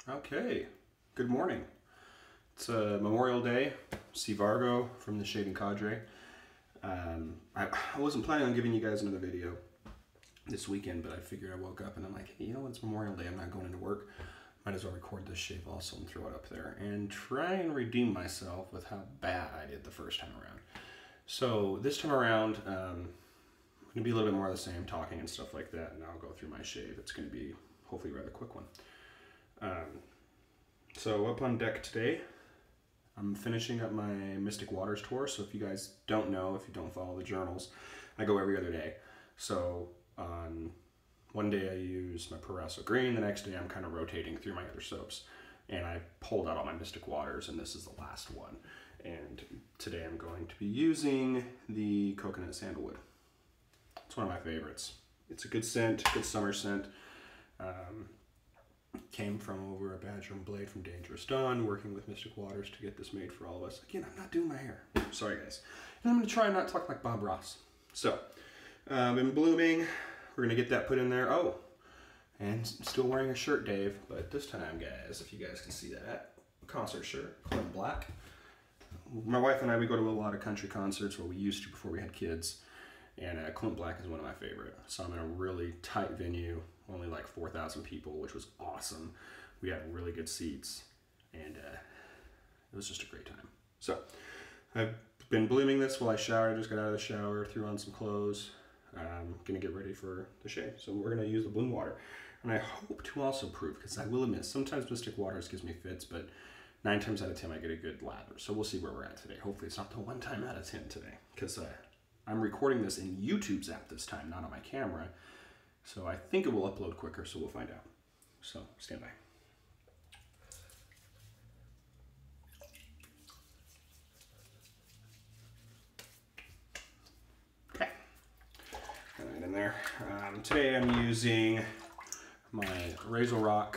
Okay, good morning. It's Memorial Day. Steve Vargo from the Shaving Cadre. I wasn't planning on giving you guys another video this weekend, but I figured I woke up and I'm like, hey, you know what, it's Memorial Day, I'm not going into work. Might as well record this shave also and throw it up there and try and redeem myself with how bad I did the first time around. So this time around, I'm going to be a little bit more of the same, talking and stuff like that, and I'll go through my shave. It's going to be hopefully a rather quick one. So up on deck today, I'm finishing up my Mystic Waters tour. So if you guys don't know, if you don't follow the journals, I go every other day. So on one day I use my Proraso Green, the next day I'm kind of rotating through my other soaps. And I pulled out all my Mystic Waters, and this is the last one. And today I'm going to be using the Coconut Sandalwood. It's one of my favorites. It's a good scent, good summer scent. Came from over at Badger and Blade from Dangerous Dawn, working with Mystic Waters to get this made for all of us. Again, I'm not doing my hair. Sorry, guys. And I'm going to try and not talk like Bob Ross. So, been blooming. We're going to get that put in there. Oh, and still wearing a shirt, Dave. But this time, guys, if you guys can see that, concert shirt, Clint Black. My wife and I, we go to a lot of country concerts, where we used to before we had kids. And Clint Black is one of my favorite. So I'm in a really tight venue, only like 4,000 people, which was awesome. We had really good seats, and it was just a great time. So I've been blooming this while I showered. I just got out of the shower, threw on some clothes. I'm gonna get ready for the shave. So we're gonna use the bloom water. And I hope to also prove, because I will admit, sometimes Mystic Waters gives me fits, but 9 times out of 10 I get a good lather. So we'll see where we're at today. Hopefully it's not the 1 time out of 10 today, because I'm recording this in YouTube's app this time, not on my camera. So I think it will upload quicker, so we'll find out. So stand by. Okay, got it in there. Today I'm using my RazoRock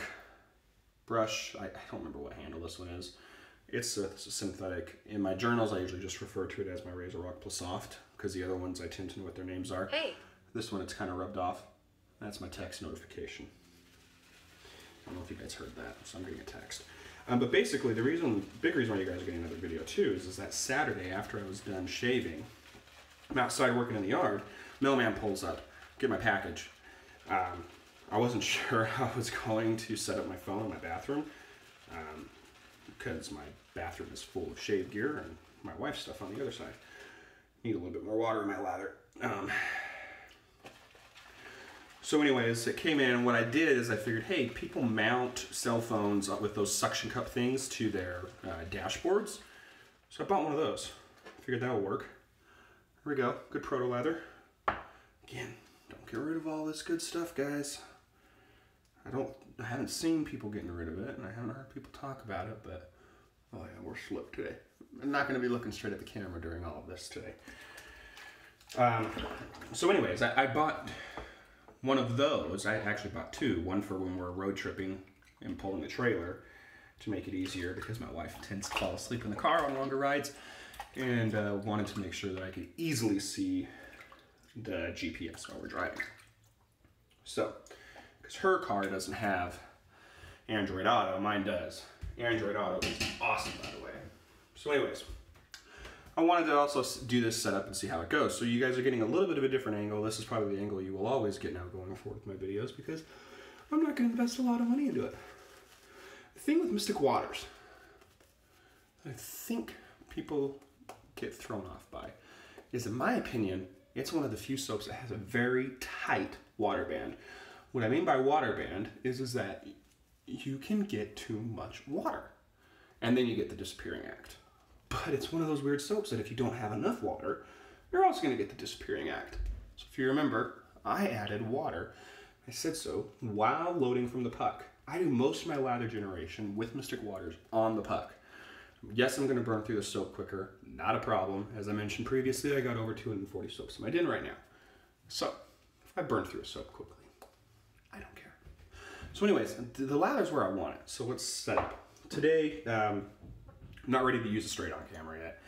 brush. I don't remember what handle this one is. It's a synthetic. In my journals, I usually just refer to it as my RazoRock Plus Soft, because the other ones I tend to know what their names are. Hey. This one, it's kind of rubbed off. That's my text notification. I don't know if you guys heard that, so I'm getting a text. But basically, the big reason why you guys are getting another video too is that Saturday after I was done shaving, I'm outside working in the yard, mailman pulls up, get my package. I wasn't sure how I was going to set up my phone in my bathroom, because my bathroom is full of shave gear and my wife's stuff on the other side. Need a little bit more water in my lather. So anyways, it came in, and what I did is I figured, hey, people mount cell phones with those suction cup things to their dashboards. So I bought one of those. Figured that would work. Here we go, good proto lather. Again, don't get rid of all this good stuff, guys. I haven't seen people getting rid of it, and I haven't heard people talk about it, but oh yeah, we're slick today. I'm not going to be looking straight at the camera during all of this today. So anyways, I bought one of those. I actually bought 2. One for when we're road tripping and pulling the trailer to make it easier, because my wife tends to fall asleep in the car on longer rides, and wanted to make sure that I could easily see the GPS while we're driving. So, because her car doesn't have Android Auto, mine does. Android Auto is awesome, by the way. So anyways, I wanted to also do this setup and see how it goes. So you guys are getting a little bit of a different angle. This is probably the angle you will always get now going forward with my videos, because I'm not going to invest a lot of money into it. The thing with Mystic Waters, I think people get thrown off by, is in my opinion, it's one of the few soaps that has a very tight water band. What I mean by water band is that you can get too much water, and then you get the disappearing act. But it's one of those weird soaps that if you don't have enough water, you're also going to get the disappearing act. So if you remember, I added water. I said so while loading from the puck. I do most of my lather generation with Mystic Waters on the puck. Yes, I'm going to burn through the soap quicker. Not a problem. As I mentioned previously, I got over 240 soaps in my tin right now. So if I burn through a soap quickly, I don't care. So anyways, the lather's where I want it. So let's set up. Today, I'm not ready to use it straight on camera yet.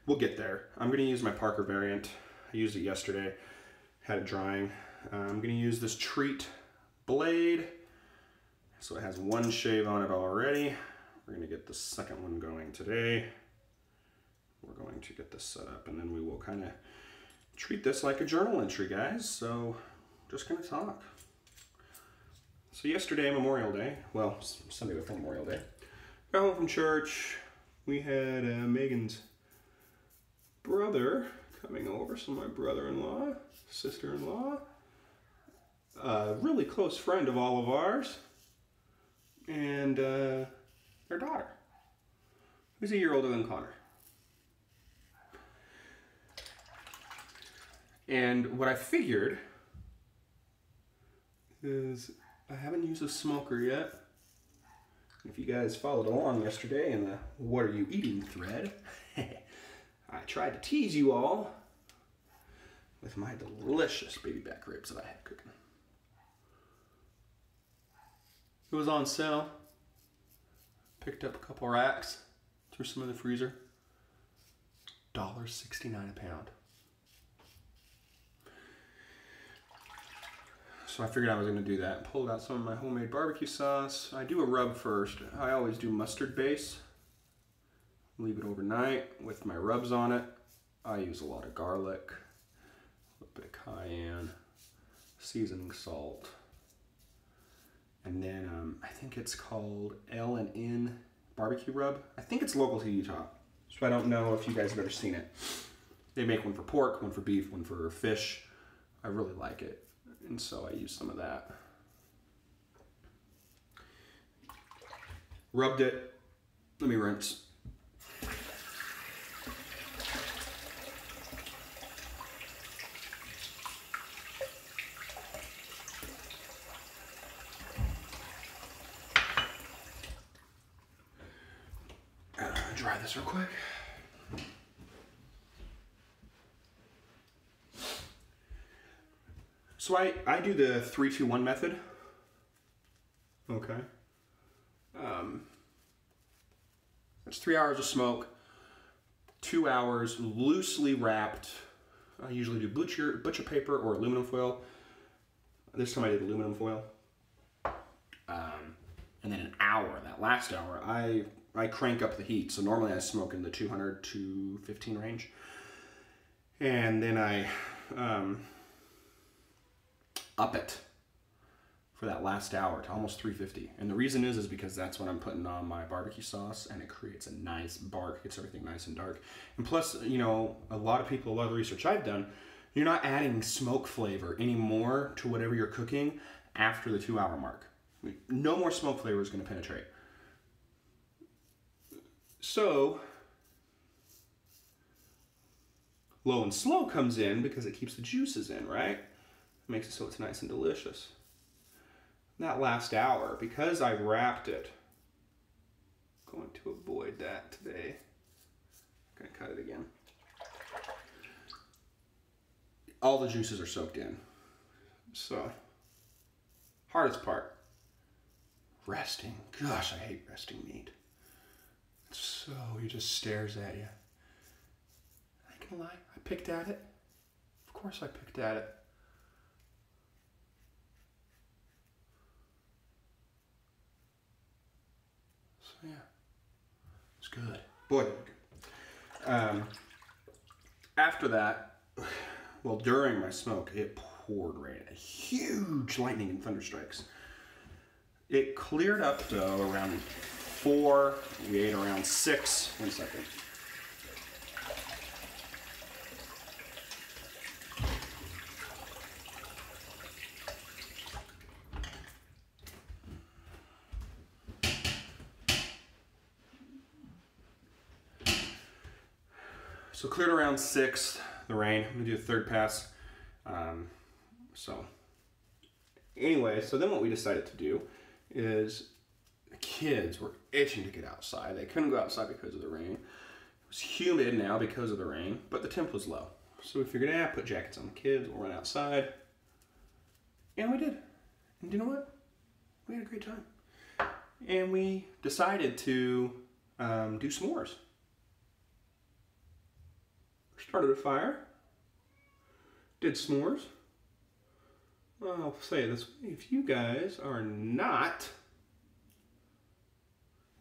We'll get there. I'm going to use my Parker variant. I used it yesterday. Had it drying. I'm going to use this Treat blade. So it has one shave on it already. We're gonna get the second one going today. We're going to get this set up and then we will kind of treat this like a journal entry, guys. So just gonna talk. So yesterday, Memorial Day, well, Sunday before Memorial Day, got home from church. We had Megan's brother coming over, so my brother-in-law, sister-in-law, a really close friend of all of ours, and their daughter, who's a year older than Connor. And what I figured is I haven't used a smoker yet. If you guys followed along yesterday in the What Are You Eating thread, I tried to tease you all with my delicious baby back ribs that I had cooking. It was on sale. Picked up a couple racks, threw some in the freezer. $1.69 a pound. So I figured I was going to do that. Pulled out some of my homemade barbecue sauce. I do a rub first. I always do mustard base. Leave it overnight with my rubs on it. I use a lot of garlic, a little bit of cayenne, seasoning salt. And then I think it's called L&N barbecue rub. I think it's local to Utah, so I don't know if you guys have ever seen it. They make one for pork, one for beef, one for fish. I really like it, and so I use some of that. Rubbed it. Let me rinse. Dry this real quick. So I do the 3-2-1 method. Okay. That's 3 hours of smoke, 2 hours loosely wrapped. I usually do butcher paper or aluminum foil. This time I did aluminum foil. And then an hour, that last hour, I crank up the heat. So normally I smoke in the 200 to 15 range. And then I up it for that last hour to almost 350. And the reason is because that's when I'm putting on my barbecue sauce and it creates a nice bark, gets everything nice and dark. And plus, you know, a lot of the research I've done, you're not adding smoke flavor anymore to whatever you're cooking after the 2 hour mark. No more smoke flavor is going to penetrate. So, low and slow comes in because it keeps the juices in, right? It makes it so it's nice and delicious. That last hour, because I wrapped it, I'm going to avoid that today. I'm going to cut it again. All the juices are soaked in. So, hardest part. Resting. Gosh, I hate resting meat. So he just stares at you. I ain't gonna lie, I picked at it. Of course I picked at it. So yeah, it's good. Boy, good. After that, well, during my smoke, it poured rain. A huge lightning and thunder strikes. It cleared up though around 4, we ate around 6. 1 second. So cleared around 6, the rain. I'm gonna do a third pass. Anyway, so then what we decided to do is the kids were itching to get outside. They couldn't go outside because of the rain. It was humid now because of the rain, but the temp was low. So we figured, put jackets on the kids, we'll run outside. And we did. And you know what? We had a great time. And we decided to do s'mores. Started a fire. Did s'mores. Well, I'll say it this way. If you guys are not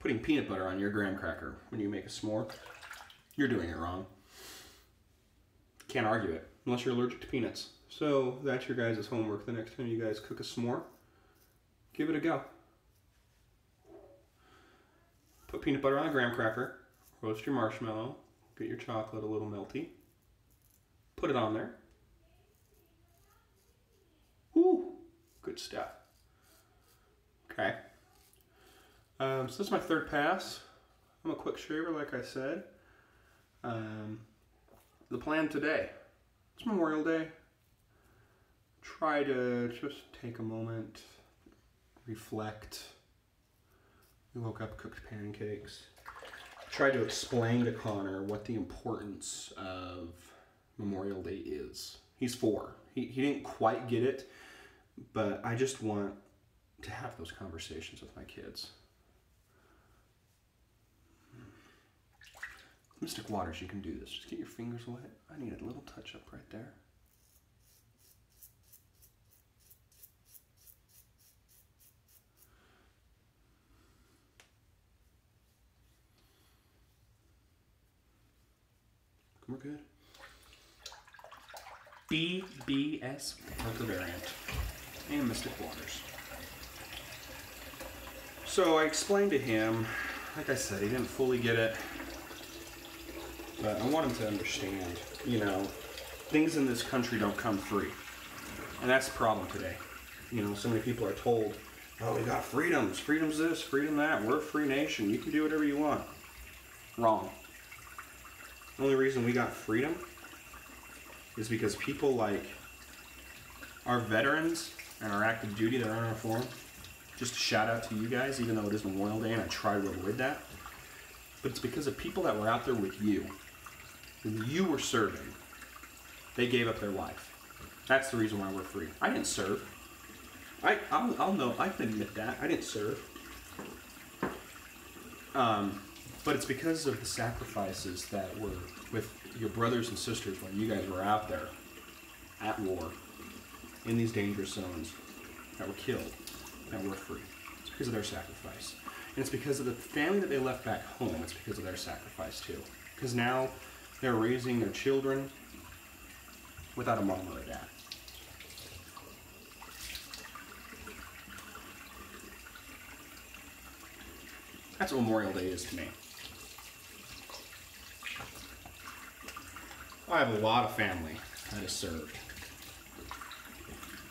Putting peanut butter on your graham cracker when you make a s'more, you're doing it wrong. Can't argue it, unless you're allergic to peanuts. So that's your guys' homework the next time you guys cook a s'more. Give it a go. Put peanut butter on a graham cracker, roast your marshmallow, get your chocolate a little melty, put it on there. Woo! Good stuff. Okay. So this is my third pass. I'm a quick shaver, like I said. The plan today, it's Memorial Day. Try to just take a moment, reflect. We woke up, cooked pancakes. Tried to explain to Connor what the importance of Memorial Day is. He's 4. He didn't quite get it, but I just want to have those conversations with my kids. Mystic Waters, you can do this. Just get your fingers wet. I need a little touch up right there. We're good. BBS Delta variant and Mystic Waters. So I explained to him, like I said, he didn't fully get it, but I want him to understand, you know, things in this country don't come free. And that's the problem today. You know, so many people are told, oh, we got freedoms, freedom's this, freedom that, we're a free nation, you can do whatever you want. Wrong. The only reason we got freedom is because people like our veterans and our active duty that are on our form. Just a shout out to you guys, even though it is Memorial Day and I try to avoid that. But it's because of people that were out there with you, when you were serving, they gave up their life. That's the reason why we're free. I didn't serve. I'll know, I can admit that. I didn't serve. But it's because of the sacrifices that were with your brothers and sisters when you guys were out there at war in these dangerous zones that were killed, that we're free. It's because of their sacrifice. And it's because of the family that they left back home. It's because of their sacrifice too. Because now they're raising their children without a mom or a dad. That's what Memorial Day is to me. I have a lot of family that has served.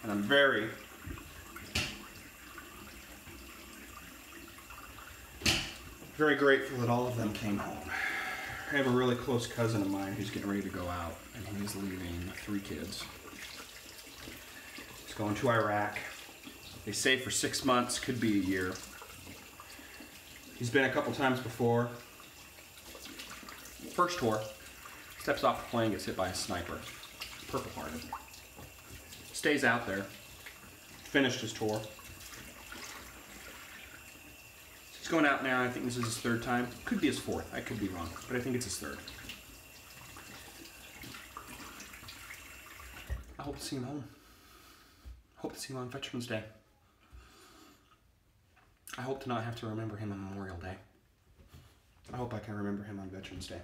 And I'm very grateful that all of them came home. I have a really close cousin of mine who's getting ready to go out, and he's leaving 3 kids. He's going to Iraq. They say for 6 months, could be a year. He's been a couple times before. First tour, steps off the plane, gets hit by a sniper. Purple Hearted. Stays out there. Finished his tour. He's going out now. I think this is his 3rd time. Could be his 4th. I could be wrong, but I think it's his 3rd. I hope to see him home. Hope to see him on Veterans Day. I hope to not have to remember him on Memorial Day. I hope I can remember him on Veterans Day.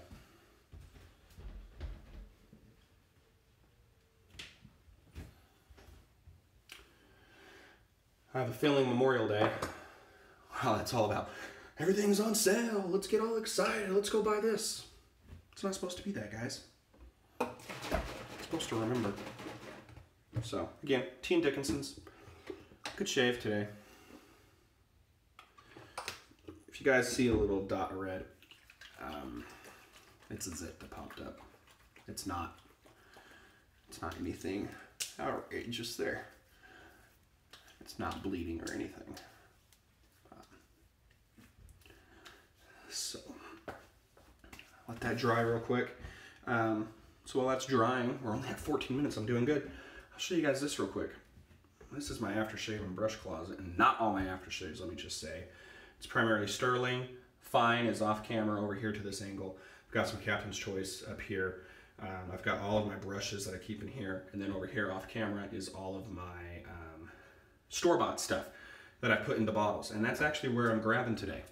I have a feeling Memorial Day, well, it's all about everything's on sale, let's get all excited, let's go buy this. It's not supposed to be that, guys. It's supposed to remember. So, again, T and Dickinson's. Good shave today. If you guys see a little dot of red, it's a zit that popped up. It's not anything outrageous there. It's not bleeding or anything. So, let that dry real quick. So while that's drying, we're only at 14 minutes, I'm doing good. I'll show you guys this real quick. This is my aftershave and brush closet, and not all my aftershaves, let me just say. It's primarily Sterling. Fine is off camera over here to this angle. I've got some Captain's Choice up here. I've got all of my brushes that I keep in here, and then over here off camera is all of my store-bought stuff that I put into bottles, and that's actually where I'm grabbing today.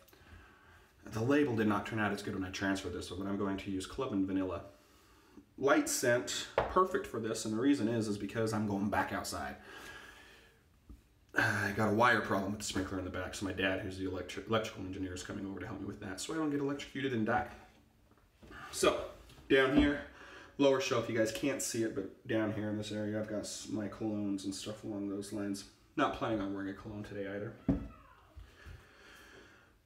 the label did not turn out as good when I transferred this, but I'm going to use Club and Vanilla. Light scent, perfect for this, and the reason is because I'm going back outside. I got a wire problem with the sprinkler in the back, so my dad, who's the electrical engineer, is coming over to help me with that, so I don't get electrocuted and die. So, down here, lower shelf, you guys can't see it, but down here in this area, I've got my colognes and stuff along those lines. Not planning on wearing a cologne today either.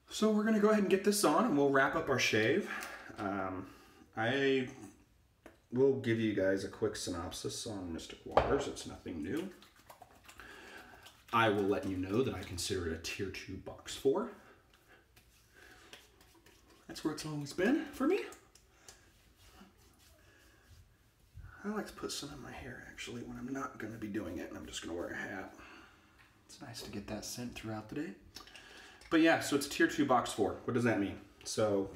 So we're going to go ahead and get this on, and we'll wrap up our shave. I will give you guys a quick synopsis on Mystic Waters. It's nothing new. I will let you know that I consider it a Tier 2 Box 4. That's where it's always been for me. I like to put some in my hair, actually, when I'm not going to be doing it, and I'm just going to wear a hat. It's nice to get that scent throughout the day. But yeah, so it's Tier 2 Box 4. What does that mean? So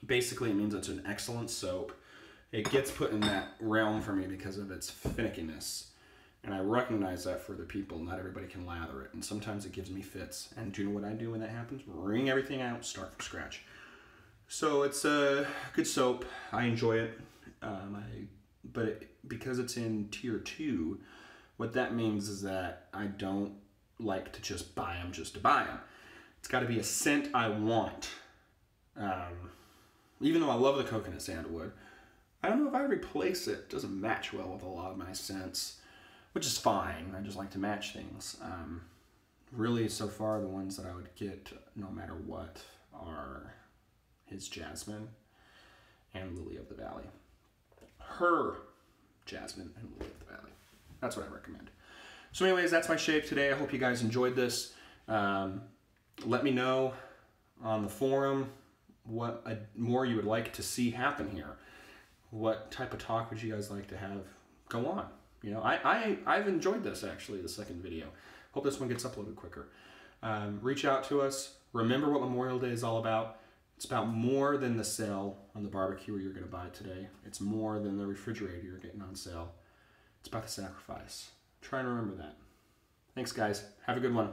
basically it means it's an excellent soap. It gets put in that realm for me because of its finickiness. And I recognize that for the people. Not everybody can lather it. And sometimes it gives me fits. And do you know what I do when that happens? Wring everything out, start from scratch. So it's a good soap. I enjoy it. But because it's in Tier 2, what that means is that I don't like to just buy them just to buy them. It's got to be a scent I want. Even though I love the coconut sandalwood, I don't know if I replace it. It doesn't match well with a lot of my scents, which is fine. I just like to match things. Really, so far, the ones that I would get no matter what are his Jasmine and Lily of the Valley. Her Jasmine and Lily of the Valley. That's what I recommend. So anyways, that's my shave today. I hope you guys enjoyed this. Let me know on the forum what more you would like to see happen here. What type of talk would you guys like to have go on? You know, I've enjoyed this, actually, the second video. Hope this one gets uploaded quicker. Reach out to us. Remember what Memorial Day is all about. It's about more than the sale on the barbecue you're going to buy today. It's more than the refrigerator you're getting on sale. It's about the sacrifice. Try and remember that. Thanks, guys. Have a good one.